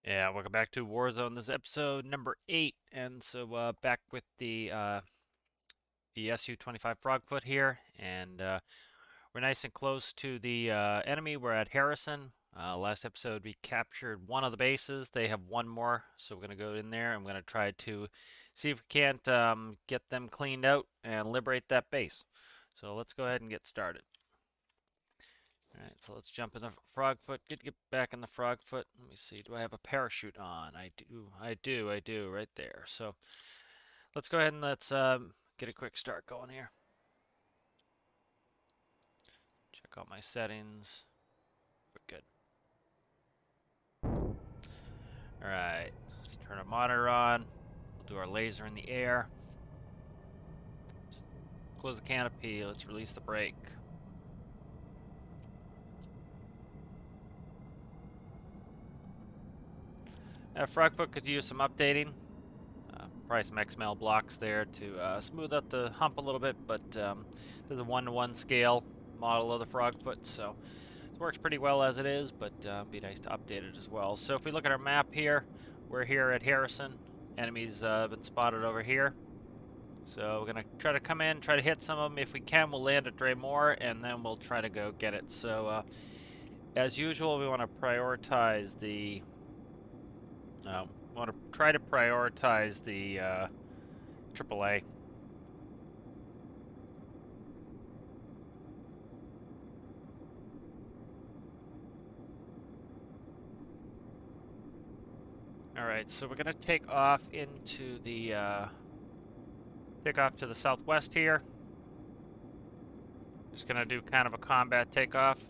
Yeah, welcome back to Warzone. This is episode number 8, and so back with the SU-25 Frogfoot here, and we're nice and close to the enemy. We're at Harrison. Last episode we captured one of the bases. They have one more, so we're gonna go in there. I'm gonna try to see if we can't get them cleaned out and liberate that base. So let's go ahead and get started. Alright, so let's jump in the Frogfoot. Get back in the Frogfoot. Let me see. Do I have a parachute on? I do, right there. So let's go ahead and let's get a quick start going here. Check out my settings. We're good. Alright, turn our monitor on. We'll do our laser in the air. Close the canopy. Let's release the brake. Frogfoot could use some updating. Probably some XML blocks there to smooth out the hump a little bit, but there's a 1-to-1 scale model of the Frogfoot, so it works pretty well as it is, but be nice to update it as well. So if we look at our map here, we're here at Harrison. Enemies been spotted over here. So we're going to try to come in, try to hit some of them. If we can, we'll land at Draymore, and then we'll try to go get it. So as usual, we want to prioritize the... want to try to prioritize the AAA. Alright, so we're gonna take off into the take off to the southwest here. Just gonna do kind of a combat takeoff.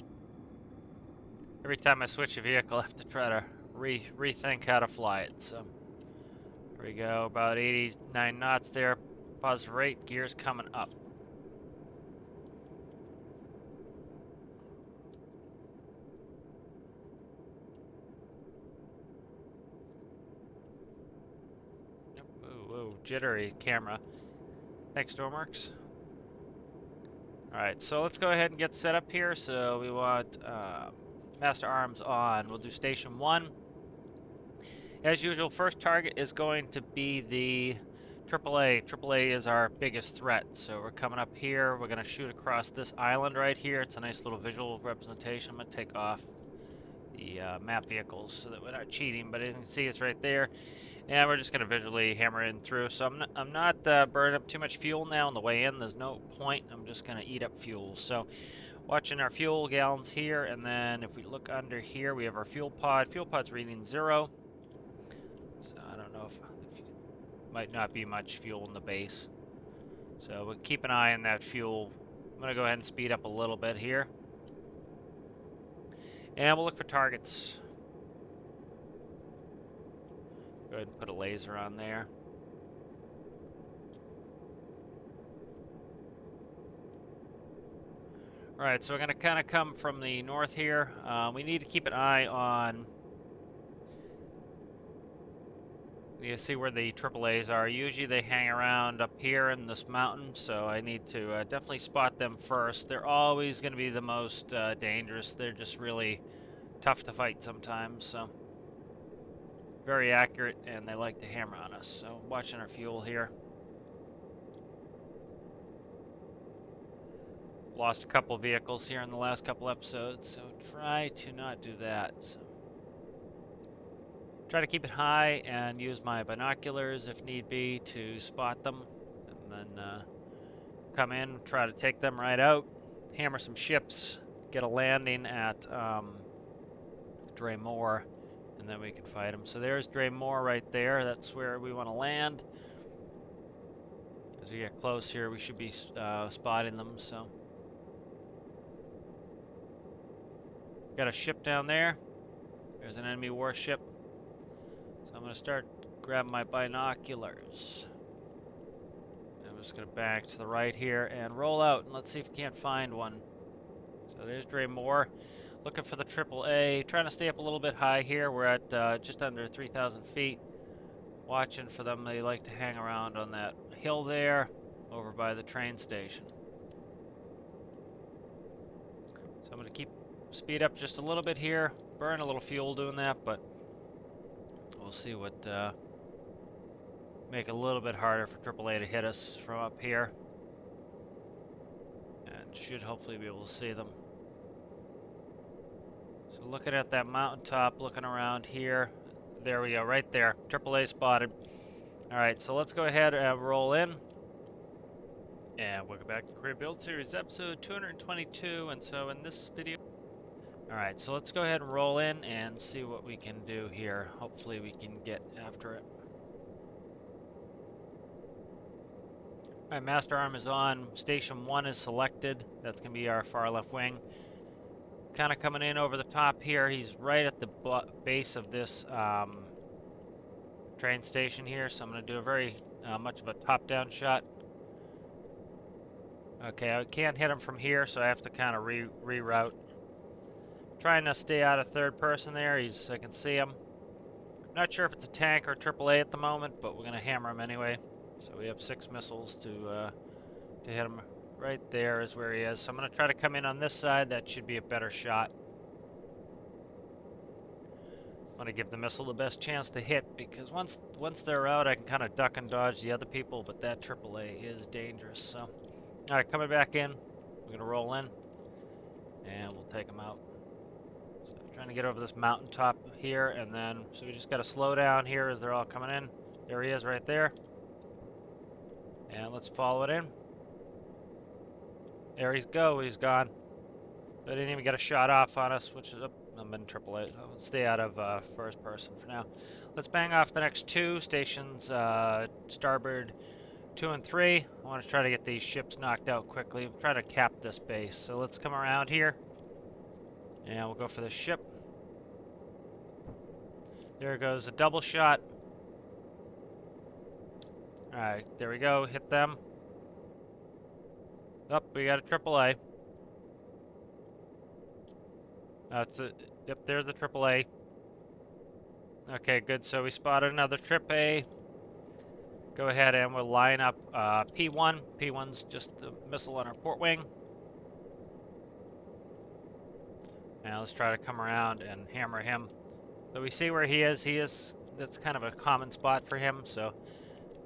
Every time I switch a vehicle, I have to try to rethink how to fly it. So here we go, about 89 knots there. Positive rate, gears coming up. Whoa, jittery camera. Thanks, Stormworks. Alright, so let's go ahead and get set up here. So we want Master Arms on. We'll do Station 1. As usual, first target is going to be the AAA. AAA is our biggest threat. So we're coming up here. We're going to shoot across this island right here. It's a nice little visual representation. I'm going to take off the map vehicles so that we're not cheating, but as you can see, it's right there. And we're just going to visually hammer in through. So I'm not burning up too much fuel now on the way in. There's no point. I'm just going to eat up fuel. So watching our fuel gallons here, and then if we look under here, we have our fuel pod. Fuel pod's reading 0. So I don't know if might not be much fuel in the base. So we'll keep an eye on that fuel. I'm going to go ahead and speed up a little bit here. And we'll look for targets. Go ahead and put a laser on there. Alright, so we're going to kind of come from the north here. We need to keep an eye on... You see where the AAAs are. Usually they hang around up here in this mountain, so I need to definitely spot them first. They're always going to be the most dangerous. They're just really tough to fight sometimes, so very accurate, and they like to hammer on us. So watching our fuel here. Lost a couple vehicles here in the last couple episodes, so try to not do that. So try to keep it high and use my binoculars if need be to spot them, and then come in, try to take them right out, hammer some ships, get a landing at Draymore, and then we can fight them. So there's Draymore right there. That's where we want to land. As we get close here, we should be spotting them. So got a ship down there. There's an enemy warship. So I'm going to start grabbing my binoculars. I'm just going to back to the right here and roll out, and let's see if we can't find one. So there's Draymore. Looking for the AAA. Trying to stay up a little bit high here. We're at just under 3,000 feet. Watching for them. They like to hang around on that hill there over by the train station. So I'm going to keep speed up just a little bit here. Burn a little fuel doing that, but see what make it a little bit harder for AAA to hit us from up here. And should hopefully be able to see them. So looking at that mountaintop, looking around here. There we go, right there. AAA spotted. Alright, so let's go ahead and roll in. And welcome back to Career Build Series, episode 222. And so in this video... Alright, so let's go ahead and roll in and see what we can do here. Hopefully we can get after it. Alright, Master Arm is on. Station 1 is selected. That's going to be our far left wing. Kind of coming in over the top here. He's right at the base of this train station here, so I'm going to do a very much of a top-down shot. Okay, I can't hit him from here, so I have to kind of reroute. Trying to stay out of third person there. I can see him. Not sure if it's a tank or AAA at the moment, but we're going to hammer him anyway. So we have 6 missiles to hit him. Right there is where he is. So I'm going to try to come in on this side. That should be a better shot. I want to give the missile the best chance to hit, because once they're out, I can kind of duck and dodge the other people, but that AAA is dangerous. So, all right, coming back in. We're going to roll in, and we'll take them out. So trying to get over this mountaintop here, and then, so we just got to slow down here as they're all coming in. There he is right there. And let's follow it in. There he's gone. I didn't even get a shot off on us, which is I'm in AAA. Let's stay out of first person for now. Let's bang off the next 2 stations, starboard 2 and 3. I want to try to get these ships knocked out quickly. I'm trying to cap this base. So let's come around here, and we'll go for this ship. There goes a double shot. All right, there we go. Hit them. Oh, we got a AAA. That's it. Yep, there's the AAA. Okay, good. So we spotted another Trip A. Go ahead and we'll line up P1. P1's just the missile on our port wing. Now let's try to come around and hammer him. So we see where he is. That's kind of a common spot for him. So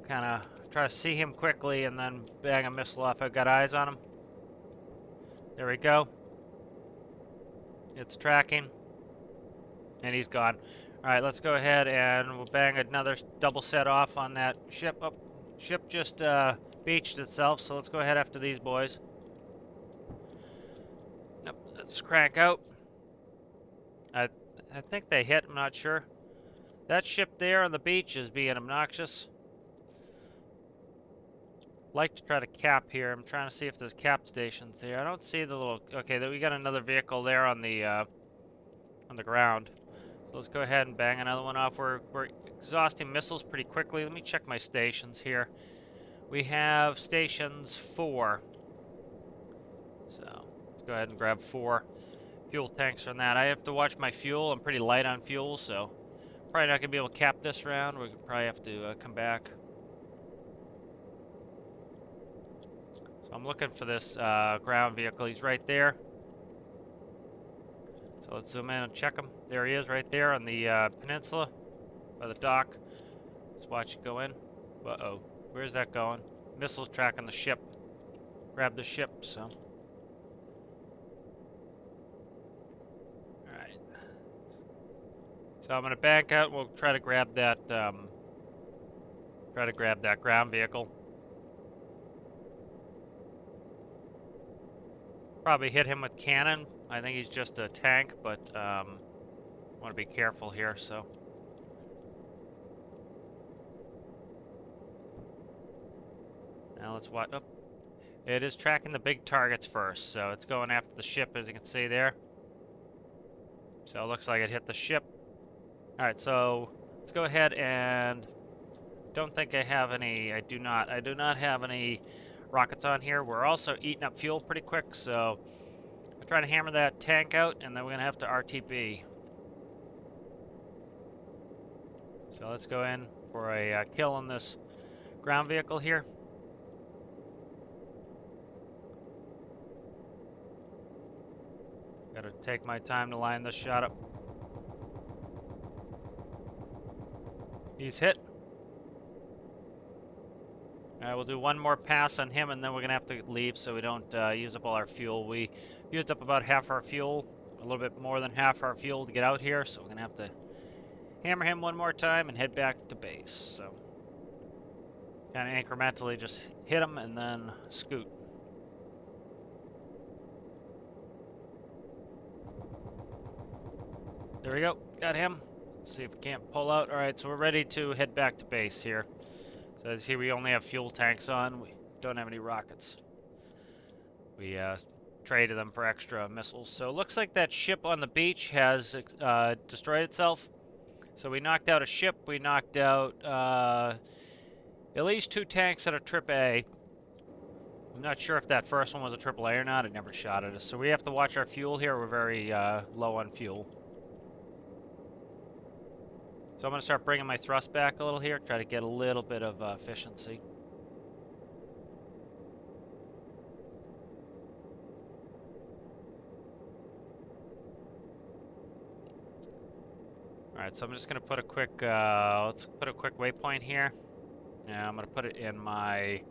kind of try to see him quickly and then bang a missile off. I've got eyes on him. There we go. It's tracking. And he's gone. Alright, let's go ahead and we'll bang another double set off on that ship. Oh, ship just beached itself, so let's go ahead after these boys. Yep, let's crank out. I think they hit, I'm not sure. That ship there on the beach is being obnoxious. Like to try to cap here. I'm trying to see if there's cap stations there. I don't see the little... Okay, we got another vehicle there on the ground. So let's go ahead and bang another one off. We're exhausting missiles pretty quickly. Let me check my stations here. We have stations 4. So let's go ahead and grab 4 fuel tanks from that. I have to watch my fuel. I'm pretty light on fuel, so probably not going to be able to cap this round. We're going to probably have to come back. So I'm looking for this ground vehicle. He's right there. So let's zoom in and check him. There he is right there on the peninsula by the dock. Let's watch it go in. Uh-oh. Where's that going? Missiles tracking the ship. Grab the ship, so. Alright. So I'm going to back out. We'll try to grab that ground vehicle. Probably hit him with cannon. I think he's just a tank, but want to be careful here, so. Now let's watch. Oh, it is tracking the big targets first, so it's going after the ship, as you can see there. So it looks like it hit the ship. All right, so let's go ahead and. Don't think I have any. I do not have any rockets on here. We're also eating up fuel pretty quick, so I'm trying to hammer that tank out, and then we're gonna have to RTB. So let's go in for a kill on this ground vehicle here. Gotta take my time to line this shot up. He's hit. We'll do one more pass on him, and then we're going to have to leave so we don't use up all our fuel. We used up about half our fuel, a little bit more than half our fuel to get out here, so we're going to have to hammer him one more time and head back to base. So kind of incrementally just hit him and then scoot. There we go. Got him. Let's see if we can't pull out. All right, so we're ready to head back to base here. So as you see, we only have fuel tanks on. We don't have any rockets. We traded them for extra missiles. So it looks like that ship on the beach has destroyed itself. So we knocked out a ship. We knocked out at least 2 tanks at a Trip A. I'm not sure if that first one was a AAA or not. It never shot at us. So we have to watch our fuel here. We're very low on fuel. So I'm going to start bringing my thrust back a little here. Try to get a little bit of efficiency. Alright, so I'm just going to put a quick, let's put a quick waypoint here. And I'm going to put it in my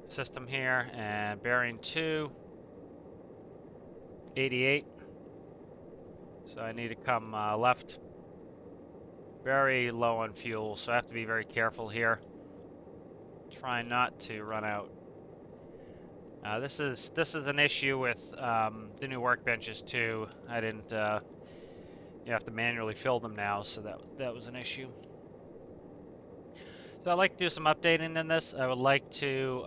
system here, and bearing 2, 88. So I need to come left. Very low on fuel, so I have to be very careful here. Try not to run out. This is an issue with the new workbenches too. I didn't. You have to manually fill them now, so that was an issue. So I'd like to do some updating in this. I would like to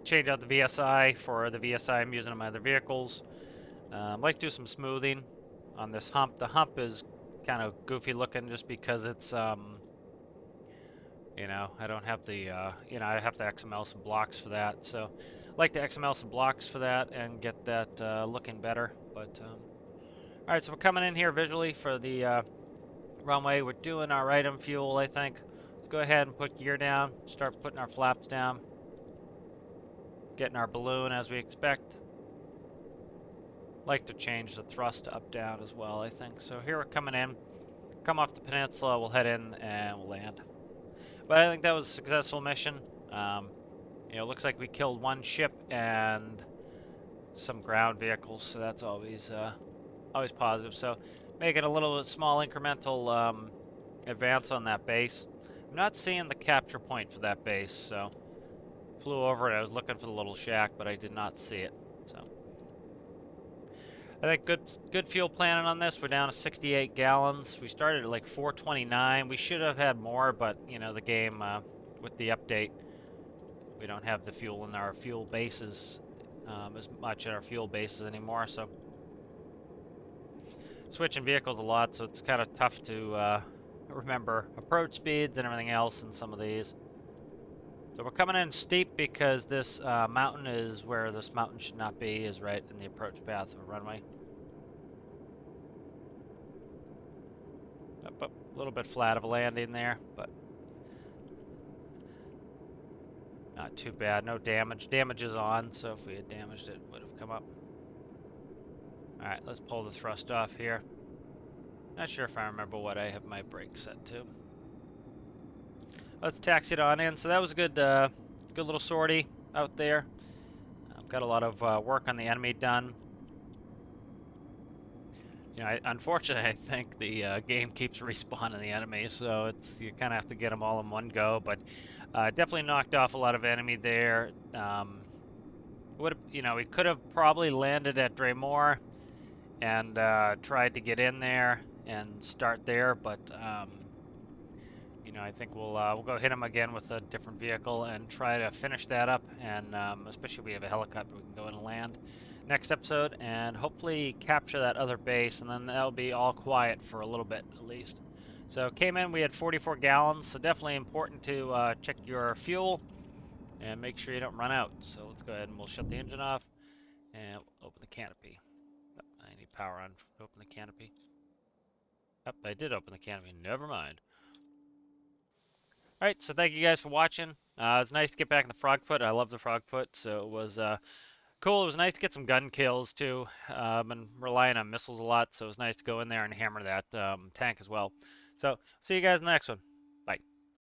change out the VSI for the VSI I'm using on my other vehicles. I'd like to do some smoothing on this hump. The hump is kind of goofy looking just because it's, you know, I don't have the, you know, I have to XML some blocks for that. So I'd like to XML some blocks for that and get that looking better. But, all right, so we're coming in here visually for the runway. We're doing our item fuel, I think. Let's go ahead and put gear down, start putting our flaps down, getting our balloon as we expect. Like to change the thrust to up down as well, I think. So here we're coming in, come off the peninsula, we'll head in and we'll land. But I think that was a successful mission. You know, looks like we killed 1 ship and some ground vehicles, so that's always always positive. So making a little small incremental advance on that base. I'm not seeing the capture point for that base, so flew over it. I was looking for the little shack, but I did not see it. So I think good fuel planning on this. We're down to 68 gallons. We started at like 429. We should have had more, but you know, the game with the update, we don't have the fuel in our fuel bases as much in our fuel bases anymore. So switching vehicles a lot, so it's kind of tough to remember approach speeds and everything else in some of these. So we're coming in steep because this mountain is where this mountain should not be, is right in the approach path of a runway. Up, a little bit flat of a landing there, but not too bad. No damage. Damage is on, so if we had damaged it, it would have come up. Alright, let's pull the thrust off here. Not sure if I remember what I have my brake set to. Let's taxi it on in. So that was a good good little sortie out there. I've got a lot of work on the enemy done. You know, unfortunately, I think the game keeps respawning the enemies, so it's you kind of have to get them all in one go. But definitely knocked off a lot of enemy there. You know, we could have probably landed at Dremore and tried to get in there and start there, but you know, I think we'll go hit him again with a different vehicle and try to finish that up. And especially if we have a helicopter, we can go in and land next episode and hopefully capture that other base, and then that'll be all quiet for a little bit at least. So came in, we had 44 gallons, so definitely important to check your fuel and make sure you don't run out. So let's go ahead and we'll shut the engine off and open the canopy. Oh, I need power on to open the canopy. Oh, I did open the canopy, never mind. Alright, so thank you guys for watching. It's nice to get back in the Frogfoot. I love the Frogfoot, so it was Cool. It was nice to get some gun kills too. Been relying on missiles a lot, so it was nice to go in there and hammer that tank as well. So see you guys in the next one.